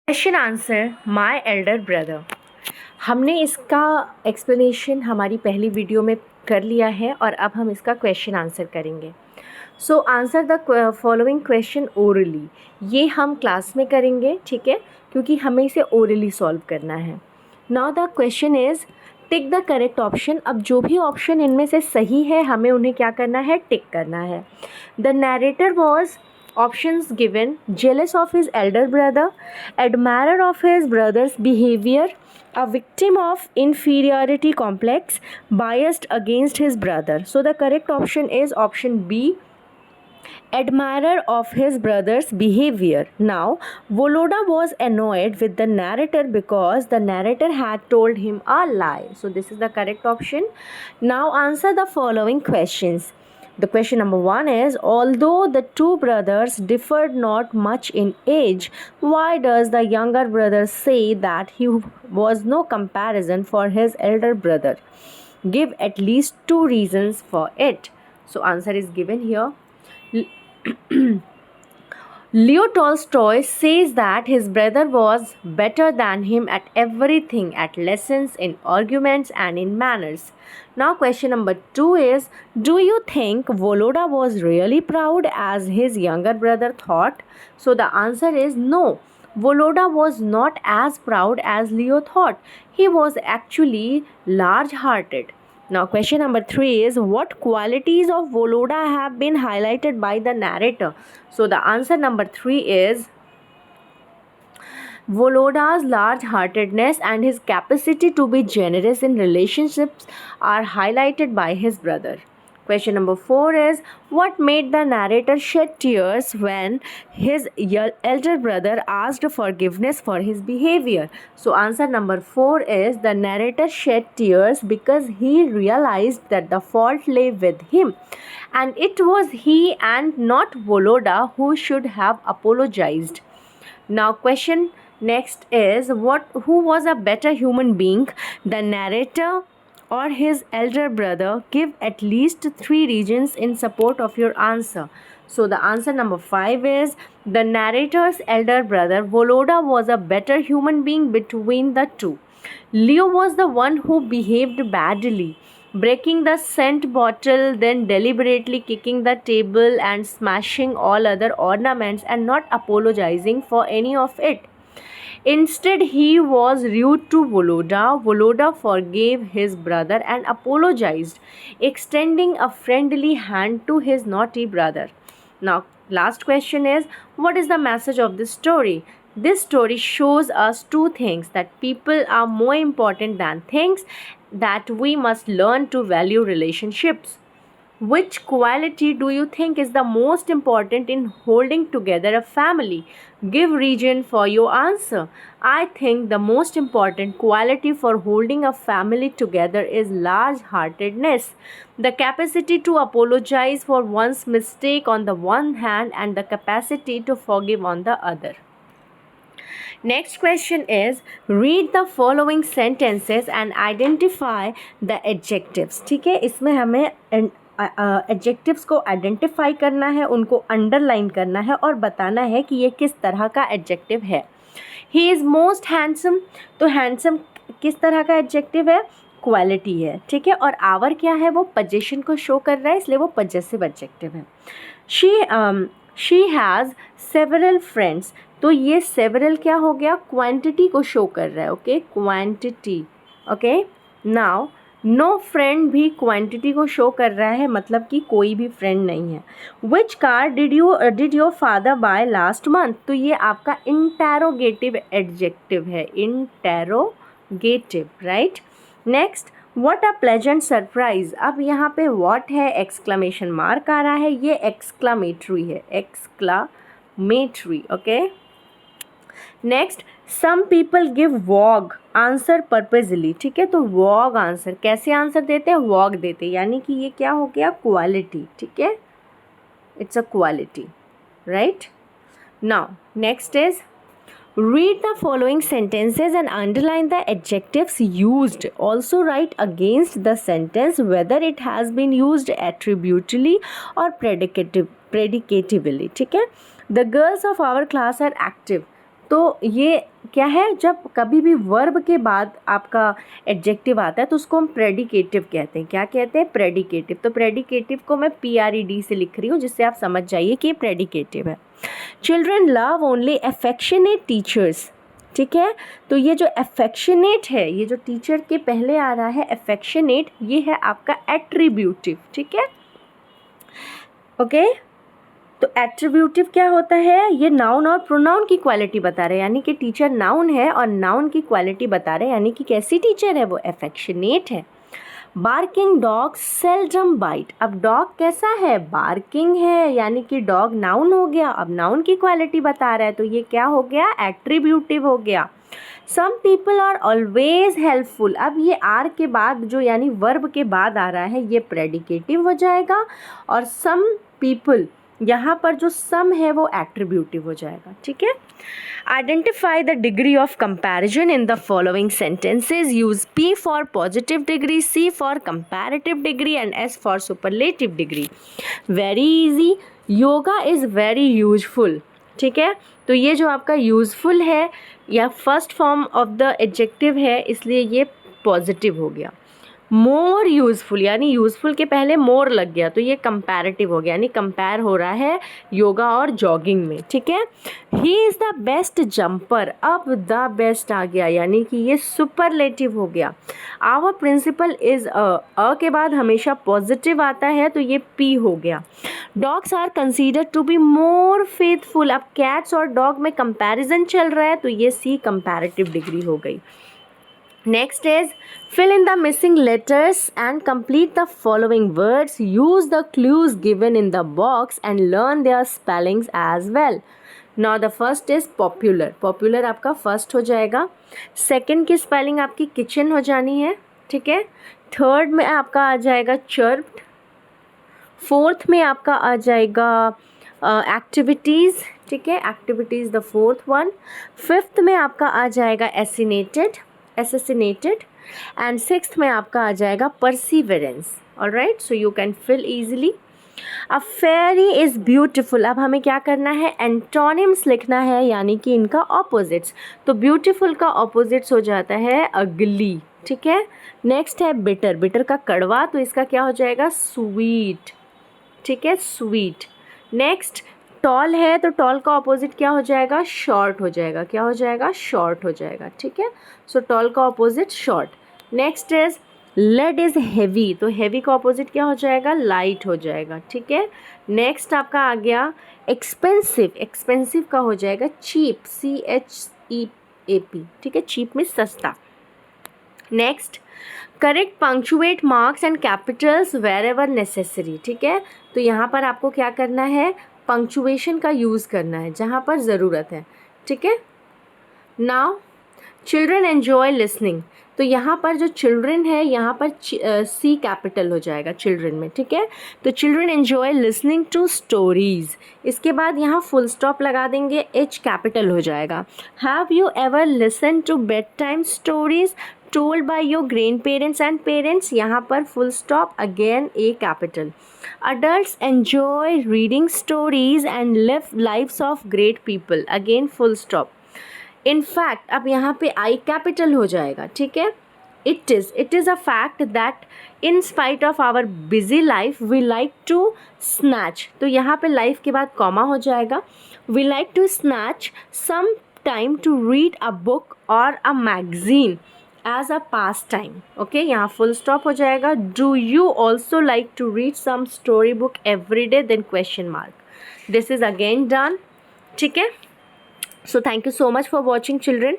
Question answer my Elder brother. हमने इसका explanation हमारी पहली वीडियो में कर लिया है और अब हम इसका क्वेश्चन आंसर करेंगे। So answer the following question orally. ये हम क्लास में करेंगे, ठीक है, क्योंकि हमें इसे ओरली सॉल्व करना है। Now the question is tick the correct option. अब जो भी ऑप्शन इनमें से सही है हमें उन्हें क्या करना है, टिक करना है। The narrator was options given: jealous of his elder brother, admirer of his brother's behavior, a victim of inferiority complex, biased against his brother. So the correct option is option B, admirer of his brother's behavior. Now Voloda was annoyed with the narrator because the narrator had told him a lie. So this is the correct option. Now answer the following questions. The question number 1 is, although the two brothers differed not much in age, why does the younger brother say that he was no comparison for his elder brother? Give at least 2 reasons for it. So answer is given here. Leo Tolstoy says that his brother was better than him at everything, at lessons, in arguments, and in manners. Now question number 2 is, do you think Voloda was really proud as his younger brother thought? So the answer is no. Voloda was not as proud as Leo thought. He was actually large-hearted. Now question number 3 is, what qualities of Voloda have been highlighted by the narrator? So the answer number 3 is Voloda's large-heartedness and his capacity to be generous in relationships are highlighted by his brother. Question number 4 is, what made the narrator shed tears when his elder brother asked forgiveness for his behavior? So answer number 4 is, the narrator shed tears because he realized that the fault lay with him and it was he and not Voloda who should have apologized. Now question next is, who was a better human being, the narrator or his elder brother? Give at least 3 reasons in support of your answer. So the answer number 5 is, the narrator's elder brother Voloda was a better human being between the two. Leo was the one who behaved badly, breaking the scent bottle, then deliberately kicking the table and smashing all other ornaments and not apologizing for any of it. Instead, he was rude to Voloda. Voloda forgave his brother and apologized, extending a friendly hand to his naughty brother. Now, last question is, what is the message of this story? This story shows us 2 things: that people are more important than things, that we must learn to value relationships. Which quality do you think is the most important in holding together a family? Give reason for your answer. I think the most important quality for holding a family together is large-heartedness, the capacity to apologize for one's mistake on the one hand and the capacity to forgive on the other. Next question is, read the following sentences and identify the adjectives. ठीक है, इसमें हमें adjectives को identify करना है, उनको underline करना है और बताना है कि ये किस तरह का एडजेक्टिव है. ही इज़ मोस्ट हैंडसम, तो हैंडसम किस तरह का एडजेक्टिव है, क्वालिटी है, ठीक है. और आवर क्या है, वो पोजीशन को शो कर रहा है, इसलिए वो पजेसिव एडजेक्टिव है. शी हैज़ सेवरल फ्रेंड्स, तो ये सेवरल क्या हो गया, क्वांटिटी को शो कर रहा है. Okay, quantity. Okay, now no friend भी क्वांटिटी को शो कर रहा है, मतलब कि कोई भी फ्रेंड नहीं है. Which car did your father by last month, तो ये आपका इंटेरोगेटिव एडजेक्टिव है, interrogative, right. Next, what a pleasant surprise. अब यहाँ पे व्हाट है, एक्सक्लेमेशन मार्क आ रहा है, ये एक्सक्लामेटरी है, exclamatory. Okay. Next, some people give वॉग आंसर पर्पजली, ठीक है. तो वॉग आंसर कैसे आंसर देते हैं, वॉग देते, यानी कि ये क्या हो गया, क्वालिटी, ठीक है. It's a quality, right. Now next is, read the following sentences and underline the adjectives used. Also write against the sentence whether it has been used attributively or predicatively, ठीक है. The girls of our class are active, तो ये क्या है, जब कभी भी verb के बाद आपका एडजेक्टिव आता है तो उसको हम प्रेडिकेटिव कहते हैं। क्या कहते हैं? प्रेडिकेटिव। तो प्रेडिकेटिव को मैं PRED से लिख रही हूँ, जिससे आप समझ जाइए कि ये प्रेडिकेटिव है। Children love only affectionate teachers. ठीक है, तो ये जो अफेक्शनेट है, ये जो टीचर के पहले आ रहा है अफेक्शनेट, ये है आपका एट्रीब्यूटिव। ठीक है, ओके। तो एट्रीब्यूटिव क्या होता है? ये नाउन और प्रोनाउन की क्वालिटी बता रहे हैं, यानी कि टीचर नाउन है और नाउन की क्वालिटी बता रहे हैं, यानी कि कैसी टीचर है वो? अफेक्शनेट है। Barking dog seldom bite. अब डॉग कैसा है? बार्किंग है, यानी कि डॉग नाउन हो गया। अब नाउन की क्वालिटी बता रहा है, तो ये क्या हो गया? एट्रीब्यूटिव हो गया। Some people are always helpful. अब ये आर के बाद जो यानी वर्ब के बाद आ रहा है, ये प्रेडिकेटिव हो जाएगा, और सम पीपल, यहाँ पर जो सम है वो एट्रीब्यूटिव हो जाएगा। ठीक है, identify the degree of comparison in the following sentences. Use P for positive degree, C for comparative degree and S for superlative degree. Very easy. Yoga is very useful. ठीक है, तो ये जो आपका यूजफुल है या first form of the adjective है, इसलिए ये पॉजिटिव हो गया। मोर यूज़फुल, यानी यूज़फुल के पहले मोर लग गया, तो ये कंपैरेटिव हो गया, यानी कंपेयर हो रहा है योगा और जॉगिंग में। ठीक है, he is the best jumper. अब द बेस्ट आ गया, यानी कि ये सुपरलेटिव हो गया। आवर प्रिंसिपल इज़ अ के बाद हमेशा पॉजिटिव आता है, तो ये P हो गया। Dogs are consider to be more faithful. अब कैट्स और डॉग में कंपैरिजन चल रहा है, तो ये C कंपैरेटिव डिग्री हो गई। Next is fill in the missing letters and complete the following words. Use the clues given in the box and learn their spellings as well. Now the first is popular. Popular आपका first हो जाएगा। Second की spelling आपकी kitchen हो जानी है। ठीक है, third में आपका आ जाएगा chirped। fourth में आपका आ जाएगा activities। ठीक है, activities the fourth one। fifth में आपका आ जाएगा assassinated and sixth में आपका आ जाएगा perseverance। alright, so you can fill easily। A fairy is beautiful। अब हमें क्या करना है? एंटोनिम्स लिखना है, यानी कि इनका ऑपोजिट्स। तो ब्यूटीफुल का ऑपोजिट्स हो जाता है अगली। ठीक है, नेक्स्ट है बिटर। बिटर का कड़वा, तो इसका क्या हो जाएगा? स्वीट। ठीक है, स्वीट। नेक्स्ट टॉल है, तो टॉल का ऑपोजिट क्या हो जाएगा? शॉर्ट हो जाएगा। क्या हो जाएगा? शॉर्ट हो जाएगा। ठीक है, सो टॉल का opposite short. Next is lead is heavy, तो हैवी का ऑपोजिट क्या हो जाएगा? लाइट हो जाएगा। ठीक है, नेक्स्ट आपका आ गया एक्सपेंसिव। एक्सपेंसिव का हो जाएगा चीप, CHEAP। ठीक है, चीप में सस्ता। Next correct punctuate marks and capitals wherever necessary. ठीक है, तो यहाँ पर आपको क्या करना है? पंक्चुएशन का यूज़ करना है जहाँ पर ज़रूरत है। ठीक है, नाउ चिल्ड्रन एन्जॉय लिसनिंग, तो यहाँ पर जो चिल्ड्रन है यहाँ पर C कैपिटल हो जाएगा चिल्ड्रन में। ठीक है, तो children enjoy listening to stories. इसके बाद यहाँ फुल स्टॉप लगा देंगे, H कैपिटल हो जाएगा। Have you ever listen to bed time stories told by your grandparents and parents? यहाँ पर full stop, again A capital। Adults enjoy reading stories and live lives of great people, again full stop। In fact अब यहाँ पे I capital हो जाएगा। ठीक है, it is a fact that in spite of our busy life we like to snatch, तो यहाँ पे life के बाद कॉमा हो जाएगा। We like to snatch some time to read a book or a magazine as a pastime। Okay, यहाँ full stop हो जाएगा। Do you also like to read some story book every day? Then question mark. This is again done. ठीक है, so thank you so much for watching children.